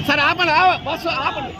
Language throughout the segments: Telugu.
సార్ ఆపండి, బస్సు ఆపండి.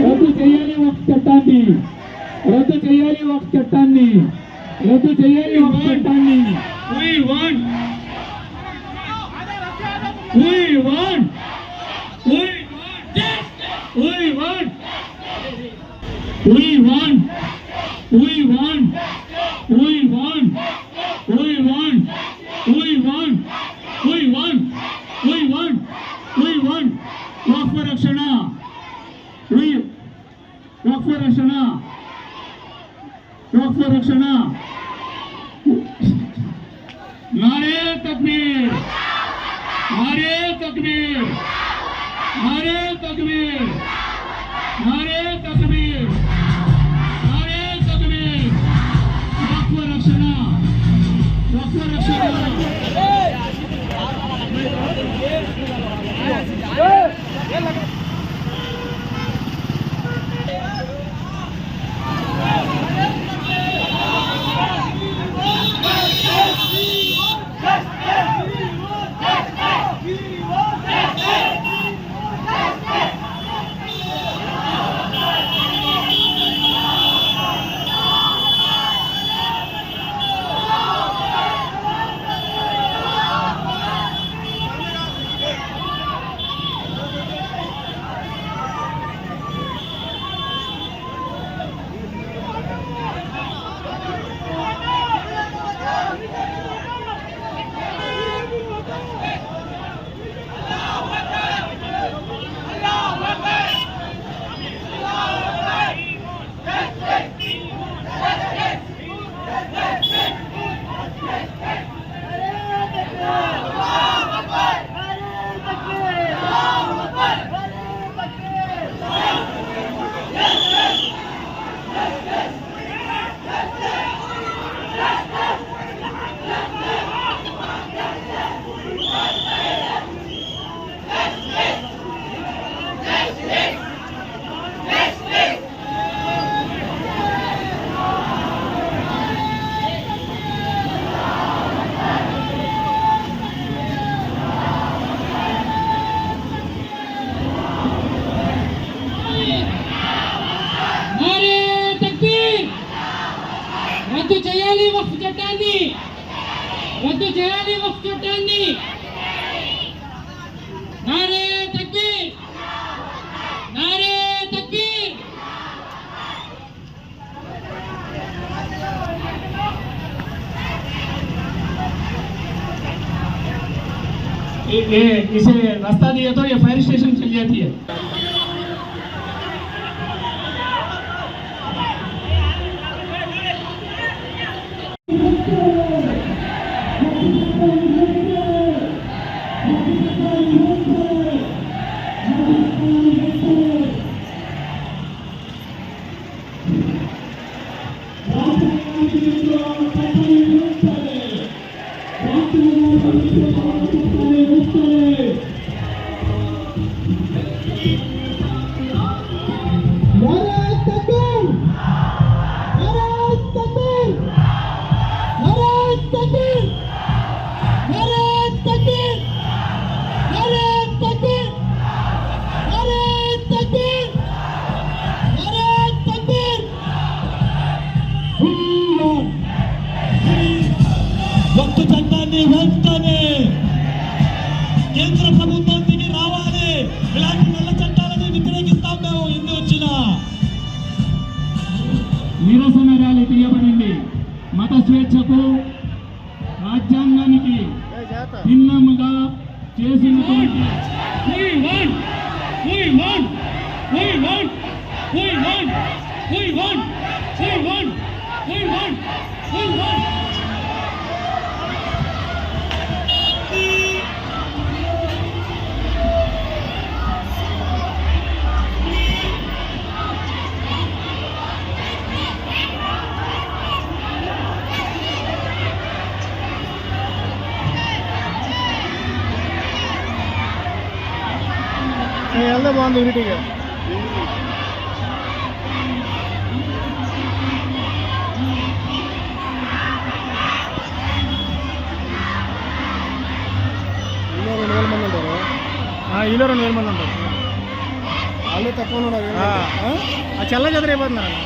రద్దు చేయాలి ఒక చట్టాన్ని, రద్దు చేయాలి ఒక చట్టాన్ని, రద్దు చేయాలి ఒక చట్టాన్ని. We want, we want, we want, we want, we want, we want, we want, we want, we want, we want, we want, वक्फ रक्षण, वक्फ रक्षण, वक्फ रक्षण. नारे तकबीर, नारे तकबीर, नारे तकबीर, नारे तकबीर, नारे तकबीर. वक्फ रक्षण, वक्फ रक्षण. చట్టాన్ని రద్దు చేయాలి, వక్ఫ్ చట్టాన్ని. నారే తక్బీర్, నారే తక్బీర్. इसे रास्ता दिया तो ये फायर स्टेशन चल जाती है. వక్ఫ్ చట్టాన్ని వెంటనే కేంద్ర ప్రభుత్వం దిగి రావాలి. ఇలాంటి నల్ల చట్టాలని వ్యతిరేకిస్తాం మేము ఎన్ని వచ్చినా. నిరసన ర్యాలీ తీయబడింది. మత స్వేచ్ఛకు, రాజ్యాంగానికి భిన్నముగా చేసినటువంటి ಎಲ್ಲ ಬಾಂಧವ ಯೂನಿಟಿಗೆ ఇలా 2,000 మంది ఉంటారు. వాళ్ళు తక్కువ ఉన్నారు. చల్ల చెదరైపోతున్నారు.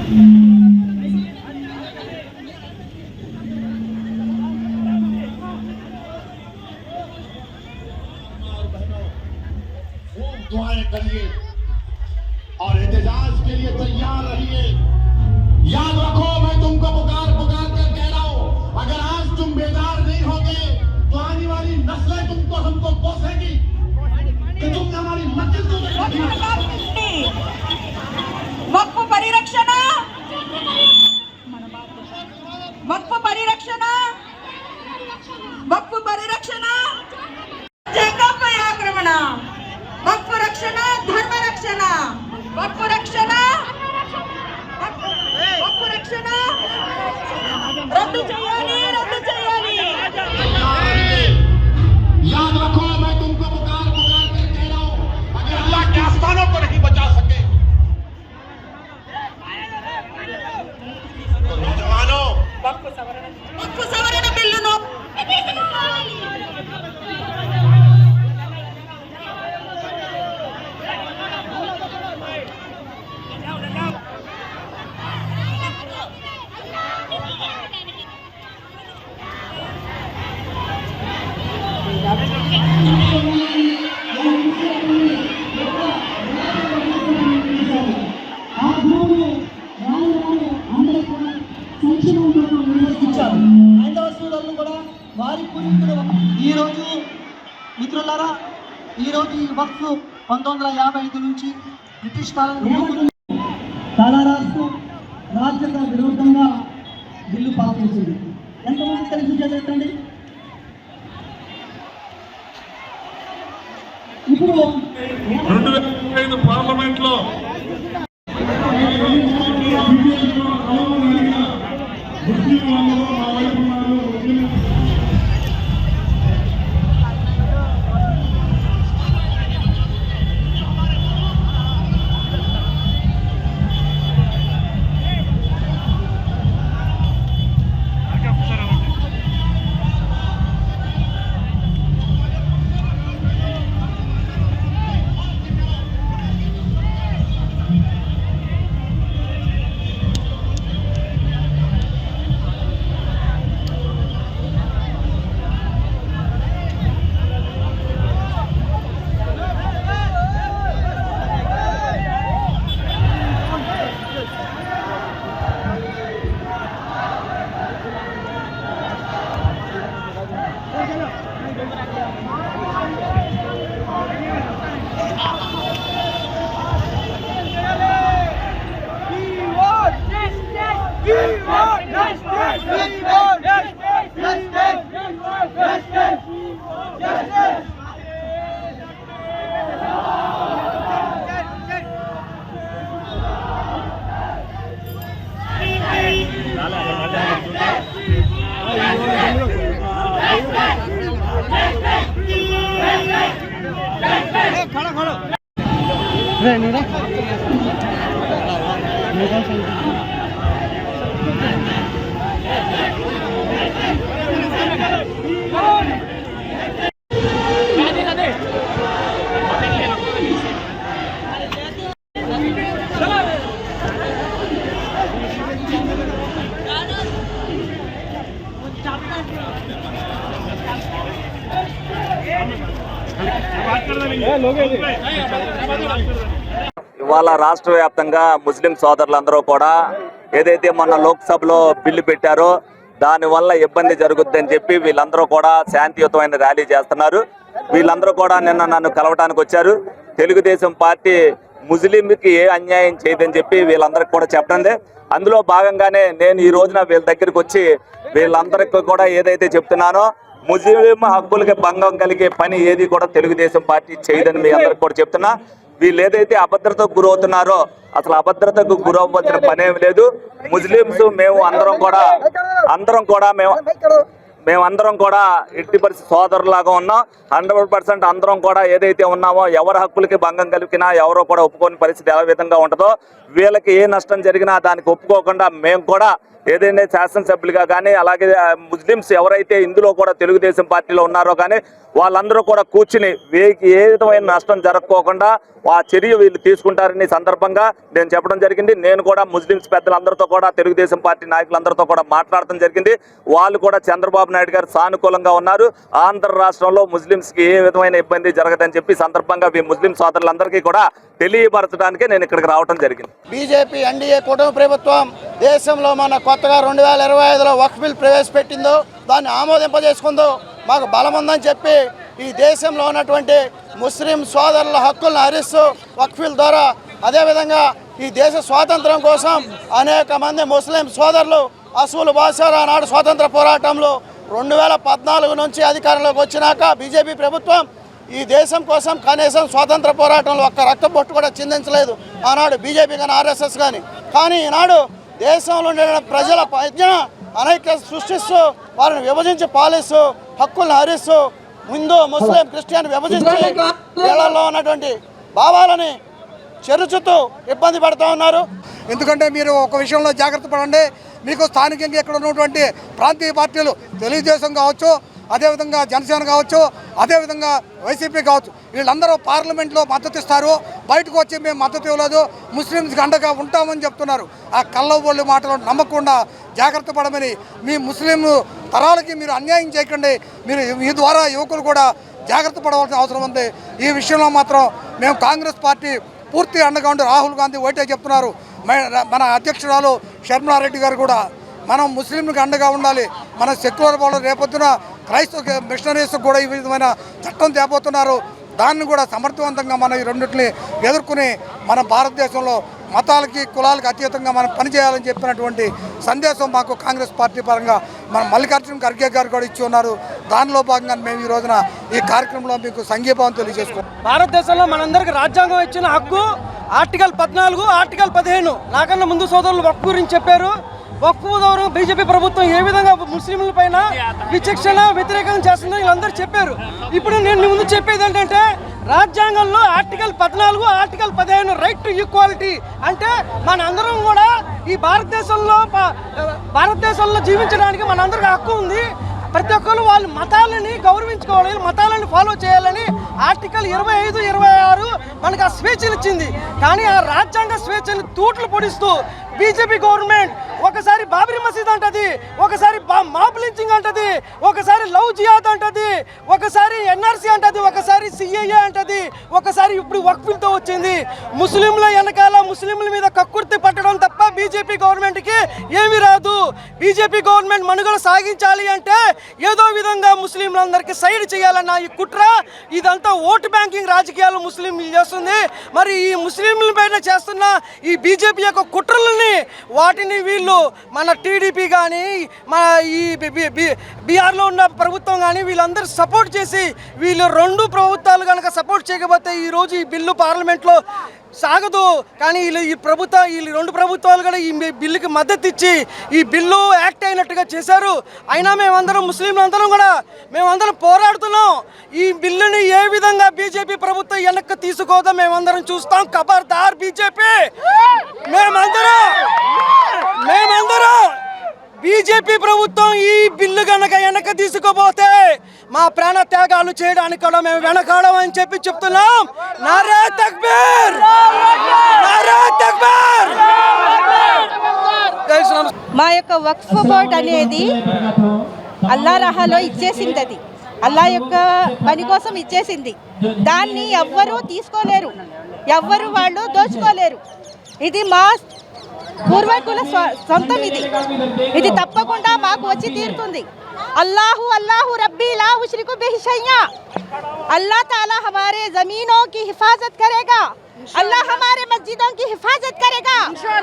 दुआएं करिए और एहतजाज के लिए तैयार रहिए। याद रखो, मैं तुमको पुकार पुकार कर कह रहा हूं, अगर आज तुम बेदार नहीं होगे तो आने वाली नस्लें तुमको हमको कोसेगी कि तुमने हमारी मस्जिद को वक्फ परिरक्षण वक्फ परिरक्षण वक्फ परिरक्षण जैकब आक्रमण वक्फ रक्षण धर्म रक्षण वक्फ रक्षण वक्फ रक्षण रद्द చేయాలి रद्द చేయాలి। याद रखो, मैं तुमको पुकार पुकार कर कह रहा हूं, अगर अल्लाह के आस्थानों को नहीं बचा सके तो नौजवानों वक्फ సవరణ బిల్లును హైందవ సోదరులు కూడా వారి పూర్వీకులు ఈరోజు మిత్రులారా, ఈరోజు ఈ వక్ఫ్ 1955 నుంచి బ్రిటిష్ పాలన చాలా రాస్తూ రాజ్యాంగ విరుద్ధంగా బిల్లు పాస్ చేసింది. ఎంతమంది తెలిసి చదవండి. ఇప్పుడు 2025 పార్లమెంట్ లో ఇవాళ రాష్ట్ర వ్యాప్తంగా ముస్లిం సోదరులందరూ కూడా ఏదైతే మొన్న లోక్సభలో బిల్లు పెట్టారో దానివల్ల ఇబ్బంది జరుగుద్దని చెప్పి వీళ్ళందరూ కూడా శాంతియుతమైన ర్యాలీ చేస్తున్నారు. వీళ్ళందరూ కూడా నిన్న నన్ను కలవటానికి వచ్చారు. తెలుగుదేశం పార్టీ ముస్లింకి ఏ అన్యాయం చేయదని చెప్పి వీళ్ళందరికీ కూడా చెప్పండి. అందులో భాగంగానే నేను ఈ రోజున వీళ్ళ దగ్గరికి వచ్చి వీళ్ళందరికీ కూడా ఏదైతే చెప్తున్నానో ముస్లిం హక్కులకి భంగం కలిగే పని ఏది కూడా తెలుగుదేశం పార్టీ చేయదని మీ అందరికి కూడా చెప్తున్నా. వీళ్ళు ఏదైతే అభద్రతకు గురవుతున్నారో అసలు అభద్రతకు గురవ్వాల్సిన పనేం లేదు. ముస్లింస్ మేము అందరం కూడా ఎట్టి పరిస్థితి సోదరులాగా ఉన్నాం. 100% అందరం కూడా ఏదైతే ఉన్నామో ఎవరి హక్కులకి భంగం కలిగినా ఎవరో కూడా ఒప్పుకోని పరిస్థితి ఏ విధంగా ఉంటుందో వీళ్ళకి ఏ నష్టం జరిగినా దానికి ఒప్పుకోకుండా మేము కూడా ఏదైనా శాసనసభ్యులుగా కానీ అలాగే ముస్లిమ్స్ ఎవరైతే ఇందులో కూడా తెలుగుదేశం పార్టీలో ఉన్నారో కానీ వాళ్ళందరూ కూడా కూర్చుని ఏ విధమైన నష్టం జరగకోకుండా ఆ చర్య వీళ్ళు తీసుకుంటారని సందర్భంగా నేను చెప్పడం జరిగింది. నేను కూడా ముస్లిమ్స్ పెద్దలందరితో కూడా తెలుగుదేశం పార్టీ నాయకులందరితో కూడా మాట్లాడటం జరిగింది. వాళ్ళు కూడా చంద్రబాబు నాయుడు గారు సానుకూలంగా ఉన్నారు. ఆంధ్ర రాష్ట్రంలో ముస్లిమ్స్కి ఏ విధమైన ఇబ్బంది జరగదని చెప్పి సందర్భంగా ముస్లిం సోదరులందరికీ కూడా తెలియపరచడానికే నేను ఇక్కడికి రావడం జరిగింది. బీజేపీ ఎన్డీఏ కుటుంబ ప్రభుత్వం దేశంలో మన కొత్తగా 2025లో వక్ఫ్ బిల్ ప్రవేశపెట్టిందో దాన్ని ఆమోదింపజేసుకుందో మాకు బలం ఉందని చెప్పి ఈ దేశంలో ఉన్నటువంటి ముస్లిం సోదరుల హక్కులను హరిస్తూ వక్ఫ్ బిల్ ద్వారా అదేవిధంగా ఈ దేశ స్వాతంత్రం కోసం అనేక మంది ముస్లిం సోదరులు అసూలు బాసారు ఆనాడు స్వాతంత్ర పోరాటంలో 2014 నుంచి అధికారంలోకి వచ్చినాక బీజేపీ ప్రభుత్వం ఈ దేశం కోసం కనీసం స్వాతంత్ర పోరాటంలో ఒక్క రక్త బొట్టు కూడా చిందించలేదు ఆనాడు బీజేపీ కానీ ఆర్ఎస్ఎస్ కానీ ఈనాడు దేశంలో ఉండే ప్రజల మధ్య అనైక్యత సృష్టిస్తూ వారిని విభజించి పాలిస్తూ హక్కులను హరిస్తూ హిందూ ముస్లిం క్రిస్టియన్ విభజించి వీళ్ళల్లో ఉన్నటువంటి భావాలని చెరుచుతూ ఇబ్బంది పడుతూ ఉన్నారు. ఎందుకంటే మీరు ఒక విషయంలో జాగ్రత్త పడండి. మీకు స్థానికంగా ఇక్కడ ఉన్నటువంటి ప్రాంతీయ పార్టీలు తెలుగుదేశం కావచ్చు, అదేవిధంగా జనసేన కావచ్చు, అదేవిధంగా వైసీపీ కావచ్చు, వీళ్ళందరూ పార్లమెంట్లో మద్దతు ఇస్తారు. బయటకు వచ్చి మేము మద్దతు ఇవ్వలేదు, ముస్లింస్కి అండగా ఉంటామని చెప్తున్నారు. ఆ కళ్ళబొల్లి మాటలు నమ్మకుండా జాగ్రత్త పడమని, మీ ముస్లిం తరాలకి మీరు అన్యాయం చేయకండి. మీరు ఈ ద్వారా యువకులు కూడా జాగ్రత్త పడవలసిన అవసరం ఉంది. ఈ విషయంలో మాత్రం మేము కాంగ్రెస్ పార్టీ పూర్తి అండగా ఉండి రాహుల్ గాంధీ ఒకటే చెప్తున్నారు. మన అధ్యక్షురాలు షర్మిలారెడ్డి గారు కూడా మనం ముస్లింలకు అండగా ఉండాలి. మన సెక్యులర్ వాళ్ళు రేపొద్దున క్రైస్తవ మిషనరీస్ కూడా ఈ విధమైన చట్టం తేబోతున్నారు. దాన్ని కూడా సమర్థవంతంగా మనం ఈ రెండింటిని ఎదుర్కొని మన భారతదేశంలో మతాలకి కులాలకు అతీతంగా మనం పనిచేయాలని చెప్పినటువంటి సందేశం మాకు కాంగ్రెస్ పార్టీ పరంగా మన మల్లికార్జున ఖర్గే గారు కూడా ఇచ్చి ఉన్నారు. దానిలో భాగంగా మేము ఈ రోజున ఈ కార్యక్రమంలో మీకు సంఘీభావం తెలియజేసుకుంటాం. భారతదేశంలో మనందరికీ రాజ్యాంగం ఇచ్చిన హక్కు ఆర్టికల్ 14, ఆర్టికల్ 15 నాకన్నా ముందు సోదరులు వక్ఫ్ గురించి చెప్పారు. వక్ఫ్ ద్వారా బీజేపీ ప్రభుత్వం ఏ విధంగా ముస్లింల పైన విచక్షణ వ్యతిరేకం చేస్తుందో వీళ్ళందరూ చెప్పారు. ఇప్పుడు నేను ముందు చెప్పేది ఏంటంటే రాజ్యాంగంలో article 14, article 15 right to equality అంటే మనందరం కూడా ఈ భారతదేశంలో జీవించడానికి మనందరికీ హక్కు ఉంది. ప్రతి ఒక్కరు వాళ్ళు మతాలని గౌరవించుకోవాలి, మతాలను ఫాలో చేయాలని ఆర్టికల్ 25, 26 మనకు ఆ స్వేచ్ఛను ఇచ్చింది. కానీ ఆ రాజ్యాంగ స్వేచ్ఛని తూట్లు పొడిస్తూ బీజేపీ గవర్నమెంట్ ఒకసారి బాబరీ మసీద్ అంటది, ఒకసారి మాబ్ లించింగ్ అంటది, ఒకసారి లవ్ జిహాద్ అంటది, ఒకసారి ఎన్ఆర్సీ అంటది, ఒకసారి సిఏఏ అంటది, ఒకసారి ఇప్పుడు వక్ఫ్ బిల్తో వచ్చింది. ముస్లింల వెనకాల ముస్లింల మీద కక్కుర్తి పట్టడం తప్ప బీజేపీ గవర్నమెంట్కి ఏమీ రాదు. బీజేపీ గవర్నమెంట్ మనుగడ సాగించాలి అంటే ఏదో విధంగా ముస్లింలందరికీ సైడ్ చేయాలన్న ఈ కుట్ర, ఇదంతా ఓటు బ్యాంకింగ్ రాజకీయాలు ముస్లింలు చేస్తుంది. మరి ఈ ముస్లింల పైన చేస్తున్న ఈ బీజేపీ యొక్క కుట్రలని వాటిని వీళ్ళు మన టీడీపీ కానీ మన ఈ బీహార్లో ఉన్న ప్రభుత్వం కానీ వీళ్ళందరూ సపోర్ట్ చేసి వీళ్ళు రెండు ప్రభుత్వాలు కనుక సపోర్ట్ చేయకపోతే ఈరోజు ఈ బిల్లు పార్లమెంట్లో సాగదు. కానీ వీళ్ళు రెండు ప్రభుత్వాలు కూడా ఈ బిల్లుకి మద్దతు ఇచ్చి ఈ బిల్లు యాక్ట్ అయినట్టుగా చేశారు. అయినా మేమందరం పోరాడుతున్నాం. ఈ బిల్లుని ఏ విధంగా బీజేపీ ప్రభుత్వం వెనక్కి తీసుకోదో మేమందరం చూస్తాం. ఖబర్దార్ బీజేపీ, మేమందరం బీజేపీ ప్రభుత్వం ఈ బిల్లు కనుక వెనక్కి తీసుకోపోతే మా ప్రాణ త్యాగాలు చేయడానికి కూడా మేము వెనకాడమని చెప్పి చెప్తున్నాం. నారా తక్బీర్, నారా తక్బీర్. మా యొక్క వక్ఫ్ బోర్డ్ అనేది అల్లా రహాలో ఇచ్చేసింది. అది అల్లా యొక్క పని కోసం ఇచ్చేసింది. దాన్ని ఎవ్వరూ తీసుకోలేరు, ఎవ్వరు వాళ్ళు దోచుకోలేరు. ఇది మా పూర్వీకుల సొంతం. ఇది తప్పకుండా మాకు వచ్చి తీరుతుంది. अल्लाहु अल्लाहु रब्बी ला उशरिकु बिही शैया। अल्लाह ताला हमारे ज़मीनों की हिफाजत करेगा, अल्लाह हमारे मस्जिदों की हिफाजत करेगा,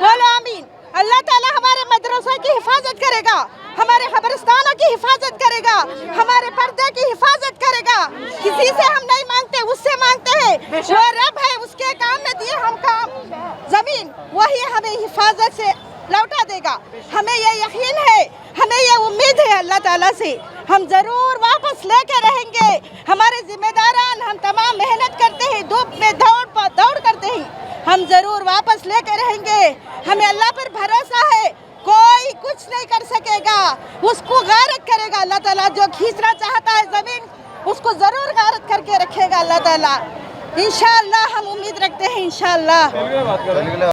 बोलो आमीन। अल्लाह ताला हमारे मदरसों की हिफाजत करेगा, हमारे कब्रिस्तानों की हिफाजत करेगा, हमारे पर्दे की हिफाजत करेगा। किसी से हम नहीं मांगते, उससे मांगते हैं। वो रब है, उसके काम में दिए हम काम ज़मीन, वही हमें हिफाजत से लौटा देगा। हमें ये यकीन है, हमें ये उम्मीद है अल्लाह ताला से। हम ज़रूर वापस लेके रहेंगे। हमारे जिम्मेदारान हम तमाम मेहनत करते हैं, धूप में दौड़ करते हैं, हम ज़रूर वापस लेके रहेंगे। हमें अल्लाह पर भरोसा है, कोई कुछ नहीं कर सकेगा। उसको गारत करेगा अल्लाह ताला। जो खींचना चाहता है जमीन उसको जरूर गारत करके रखेगा अल्लाह ताला। इंशाअल्लाह हम उम्मीद रखते हैं इंशाअल्लाह।